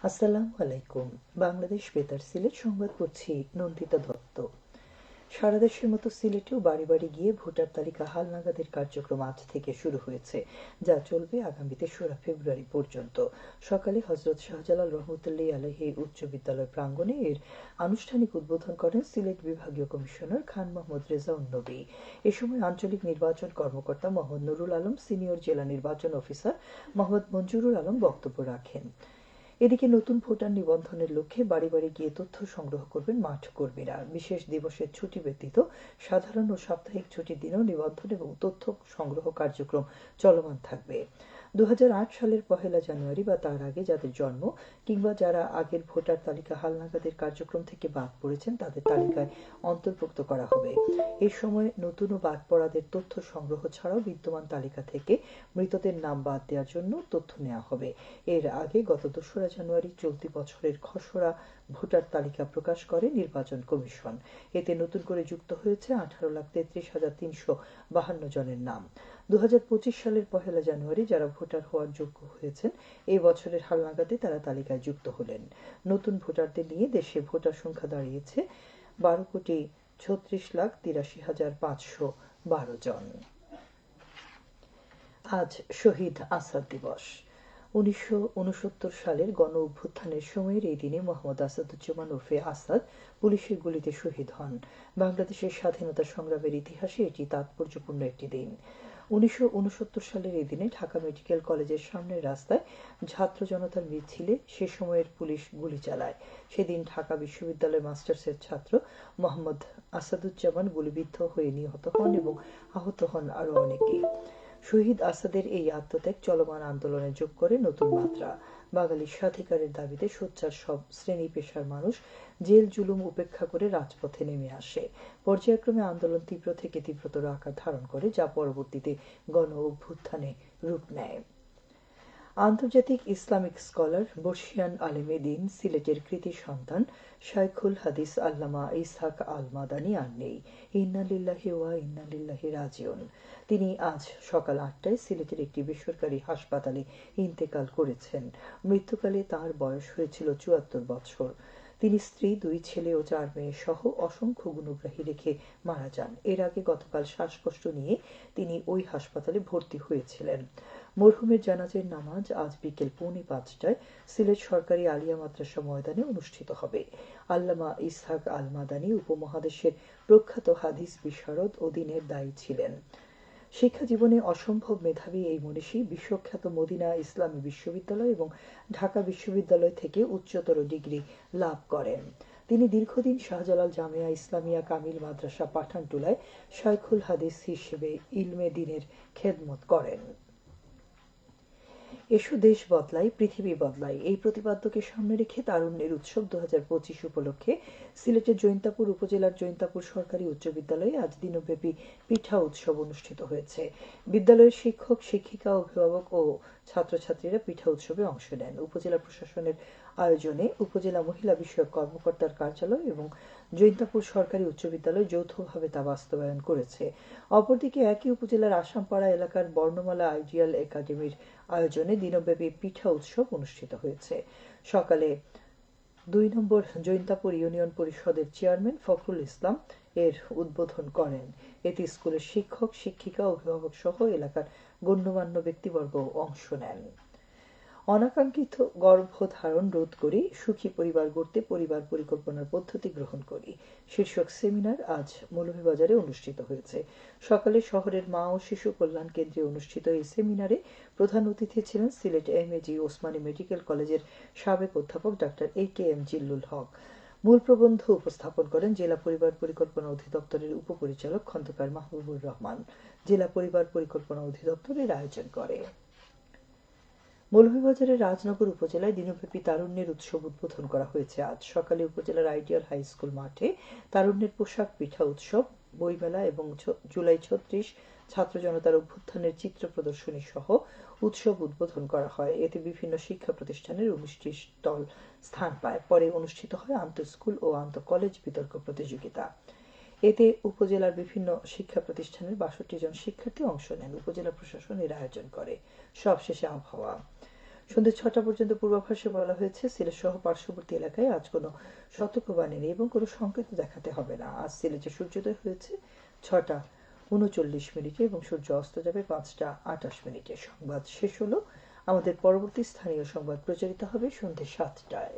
আসসালামু আলাইকুম। বাংলাদেশ বেতার সিলেট সংবাদ পড়ছি নন্দিতা দত্ত। সারা দেশের মতো সিলেটেও বাড়ি বাড়ি গিয়ে ভোটার তালিকা হালনাগাদের কার্যক্রম আজ থেকে শুরু হয়েছে, যা চলবে আগামী ৩রা ফেব্রুয়ারি পর্যন্ত। সকালে হজরত শাহজালাল রহমতুল্লাহি আলাইহি উচ্চ বিদ্যালয় প্রাঙ্গণে এর আনুষ্ঠানিক উদ্বোধন করেন সিলেট বিভাগীয় কমিশনার খান মোহাম্মদ রেজাউন নবী। এ সময় আঞ্চলিক নির্বাচন কর্মকর্তা মোহাম্মদ নুরুল আলম, সিনিয়র জেলা নির্বাচন অফিসার মোহাম্মদ মঞ্জুরুল আলম বক্তব্য রাখেন। এদিকে নতুন ভোটার নিবন্ধনের লক্ষ্যে বাড়ি বাড়ি গিয়ে তথ্য সংগ্রহ করবেন মাঠ কর্মীরা। বিশেষ দিবসের ছুটি ব্যতীত সাধারণ ও সাপ্তাহিক ছুটির দিনেও নিবন্ধন এবং তথ্য সংগ্রহ কার্যক্রম চলমান থাকবে। 2008 সালের 1 জানুয়ারি বা তার আগে যাদের জন্ম কিংবা যারা আগের ভোটার তালিকা হালনাগাদের কার্যক্রম থেকে বাদ পড়েছেন তাদের তালিকায় অন্তর্ভুক্ত করা হবে। এ সময় নতুন ও বাদ পড়াদের তথ্য সংগ্রহ ছাড়াও বিদ্যমান তালিকা থেকে মৃতদের নাম বাদ দেওয়ার জন্য তথ্য নেওয়া হবে। এর আগে গত 2রা জানুয়ারি চলতি বছরের খসড়া ভোটার তালিকা প্রকাশ করে নির্বাচন কমিশন। এতে নতুন করে যুক্ত হয়েছে 18,33,352 জনের নাম। 2025 সালের 1 জানুয়ারি যারা ভোটার হওয়ার যোগ্য হয়েছেন এই বছরের হালনাগাদে তারা তালিকায় যুক্ত হলেন। নতুন ভোটারদের নিয়ে দেশে ভোটার সংখ্যা দাঁড়িয়েছে 12,36,83,512 জন। আজ শহীদ আসাদ দিবস। 1969 সালের গণ অভ্যুত্থানের সময়ের এই দিনে মোহাম্মদ আসাদুজ্জামান ওরফে আসাদ পুলিশের গুলিতে শহীদ হন। বাংলাদেশের স্বাধীনতা সংগ্রামের ইতিহাসে এটি তাৎপর্যপূর্ণ একটি দিন। 1969 সালের এই দিনে ঢাকা মেডিকেল কলেজের সামনের রাস্তায় ছাত্র জনতার মিছিলে সে সময়ের পুলিশ গুলি চালায়। সেদিন ঢাকা বিশ্ববিদ্যালয় মাস্টার্সের ছাত্র মোহাম্মদ আসাদুজ্জামান গুলিবিদ্ধ হয়ে নিহত হন এবং আহত হন আরও অনেকে। শহীদ আসাদের এই আত্মত্যাগ চলমান আন্দোলনে যোগ করে নতুন মাত্রা। বাঙালির স্বাধিকারের দাবিতে সোচ্চার সব শ্রেণী পেশার মানুষ জেল জুলুম উপেক্ষা করে রাজপথে নেমে আসে। পর্যায়ক্রমে আন্দোলন তীব্র থেকে তীব্রতর আকার ধারণ করে, যা পরবর্তীতে গণ অভ্যুত্থানে রূপ নেয়। আন্তর্জাতিক ইসলামিক স্কলার বর্ষিয়ান আলেমে দিন সিলেটের কৃতি সন্তান শায়খুল হাদিস আল্লামা ইসহাক আল মাদানী আর নেই। ইন্না লিল্লাহি ওয়া ইন্না ইলাইহি রাজিউন। তিনি আজ সকাল 8টায় সিলেটের একটি বেসরকারি হাসপাতালে ইন্তেকাল করেছেন। মৃত্যুকালে তাঁর বয়স হয়েছিল 74 বছর। তিনি স্ত্রী, 2 ছেলে ও 4 মেয়ে সহ অসংখ্য গুণগ্রাহী রেখে মারা যান। এর আগে গতকাল শ্বাসকষ্ট নিয়ে তিনি ওই হাসপাতালে ভর্তি হয়েছিলেন। মরহুমের জানাজার নামাজ আজ বিকেল 4:45টায় সিলেট সরকারি আলিয়া মাদ্রাসা ময়দানে অনুষ্ঠিত হবে। আল্লামা ইসহাক আল মাদানী উপমহাদেশের প্রখ্যাত হাদিস বিশারদ ও দ্বীনের দায়ী ছিলেন। শিক্ষা জীবনে অসম্ভব মেধাবী এই মনীষী বিশ্বখ্যাত মদিনা ইসলামী বিশ্ববিদ্যালয় এবং ঢাকা বিশ্ববিদ্যালয় থেকে উচ্চতর ডিগ্রি লাভ করেন। তিনি দীর্ঘদিন শাহজালাল জামিয়া ইসলামিয়া কামিল মাদ্রাসা পাঠানটুলায় শায়খুল হাদিস হিসেবে ইলমে দ্বীনের খেদমত করেন। এসো দেশ বদলাই, পৃথিবী বদলাই এই প্রতিপাদ্যকে সামনে রেখে তারুণ্যের উৎসব 2025 উপলক্ষে সিলেটের জৈন্তাপুর উপজেলার জৈন্তাপুর সরকারি উচ্চ বিদ্যালয়ে আজ দিনব্যাপী পিঠা উৎসব অনুষ্ঠিত হয়েছে। বিদ্যালয়ের শিক্ষক, শিক্ষিকা, অভিভাবক ও ছাত্রছাত্রীরা পিঠা উৎসবে অংশ নেন। উপজেলা প্রশাসনের আয়োজনে উপজেলা মহিলা বিষয়ক কর্মকর্তার কার্যালয় এবং জৈন্তাপুর সরকারি উচ্চ বিদ্যালয় যৌথভাবে তা বাস্তবায়ন করেছে। অপরদিকে একই উপজেলার আসামপাড়া এলাকার বর্ণমালা আইডিয়াল একাডেমির আয়োজনে দিনব্যাপী পিঠা উৎসব অনুষ্ঠিত হয়েছে। সকালে 2 নম্বর জৈন্তাপুর ইউনিয়ন পরিষদের চেয়ারম্যান ফখরুল ইসলাম এর উদ্বোধন করেন। এতে স্কুলের শিক্ষক, শিক্ষিকা, অভিভাবক সহ এলাকার গণ্যমান্য ব্যক্তিবর্গ অংশ নেন। অনাকাঙ্ক্ষিত গর্ভধারণ রোধ করে সুখী পরিবার গড়তে পরিবার পরিকল্পনার পদ্ধতি গ্রহণ করি শীর্ষক সেমিনার আজ মৌলভীবাজারে অনুষ্ঠিত হয়েছে। সকালে শহরের মা ও শিশু কল্যাণ কেন্দ্রে অনুষ্ঠিত এই সেমিনারে প্রধান অতিথি ছিলেন সিলেট এমএজি ওসমানী মেডিকেল কলেজের সাবেক অধ্যাপক ডাক্তার AKM জিল্লুল হক। মূল প্রবন্ধ উপস্থাপন করেন জেলা পরিবার পরিকল্পনা অধিদপ্তরের উপপরিচালক খন্দকার মাহবুবুর রহমান। জেলা পরিবার পরিকল্পনা অধিদপ্তর এর আয়োজন করে। মৌলভীবাজারের রাজনগর উপজেলায় দিনব্যাপী তারুণ্যের উৎসব উদ্বোধন করা হয়েছে। আজ সকালে উপজেলার আইডিয়াল হাই স্কুল মাঠে তারুণ্যের পোশাক পিঠা উৎসব, বইমেলা এবং জুলাই 36 ছাত্র জনতার অভ্যুত্থানের চিত্র প্রদর্শনী সহ উৎসব উদ্বোধন করা হয়। এতে বিভিন্ন শিক্ষা প্রতিষ্ঠানের 19টি স্টল স্থান পায়। পরে অনুষ্ঠিত হয় আন্তঃস্কুল ও আন্তঃকলেজ বিতর্ক প্রতিযোগিতা। এতে উপজেলার বিভিন্ন শিক্ষা প্রতিষ্ঠানের 62 জন শিক্ষার্থী অংশ নেন। উপজেলা প্রশাসন এর আয়োজন করে। সবশেষে আবহাওয়া। সন্ধ্যে 6টা পর্যন্ত পূর্বাভাসে বলা হয়েছে সিলেট সহ পার্শ্ববর্তী এলাকায় আজ কোনো সতর্কবাণী নেই এবং কোনো সংকেত দেখাতে হবে না। আজ সিলেটে সূর্যোদয় হয়েছে 6টা 39 মিনিটে এবং সূর্য অস্ত যাবে 5টা 28 মিনিটে। সংবাদ শেষ হলো। আমাদের পরবর্তী স্থানীয় সংবাদ প্রচারিত হবে সন্ধ্যে 7টায়।